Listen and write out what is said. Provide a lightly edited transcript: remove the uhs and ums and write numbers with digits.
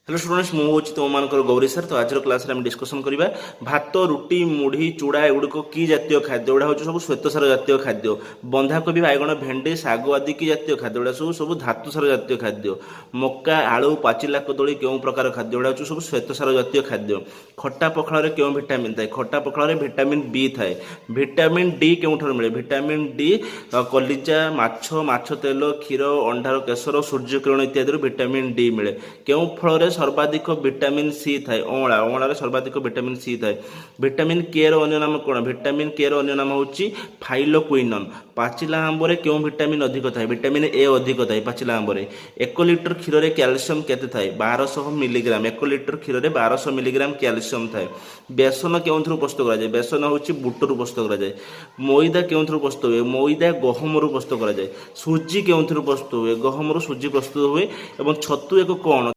Hello students मु हूँ तुम मानकर गौरी सर। तो आज क्लास में डिस्कसन करवा भात रुटी मुढ़ी चूड़ा एगुड़िक कि जातीय खाद्य गुड़ा हूँ सब श्वेतसार जातीय खाद्य। बंधाकोबी बैगण भेंडी शाग आदि कि जातीय खाद्य गुड़ा सब धातुसार जातीय खाद्य। मक्का आलू पाचिला कदली क्यों प्रकार खाद्य गुड़ा सब श्वेतसार जातीय खाद्य। खट्टा पखाल क्यों भिटामिन थाए? खट्टा पखाल भिटामिन बी थाए। भिटामिन डी क्यों मिले? भिटामिन डी कलिजा माछ माछ तेल क्षीर अंडार केशर सूर्यकिरण इत्यादि भिटामिन डी मिले। क्यों फल सर्वाधिक भिटामिन सी थाए? अँला अँलार सर्वाधिक भिटामिन सी थाए। भिटामिन के रो अन्य नाम कौन? भिटामिन के रो अन्य नाम होची फाइलोक्विनन। पाचिला आंबरे क्यों भिटामिन अधिक थाए? भिटामिन ए अधिक थाए पाचिला आंबरे। 1 लिटर क्षीर रे कैल्शियम केते थाए? 1200 मिलीग्राम। 1 लिटर क्षीर रे 1200 मिलीग्राम कैल्शियम थाए। बेसन केउंथरु प्रस्तुत करा जाय? बेसन होची बुटरु प्रस्तुत करा जाय। मैदा केउंथरु प्रस्तुत हुए? मैदा गहमरु प्रस्तुत करा जाय। सूजी केउंथरु प्रस्तुत हुए? गहमरु सूजी प्रस्तुत हुए। एवं छतु एक कौन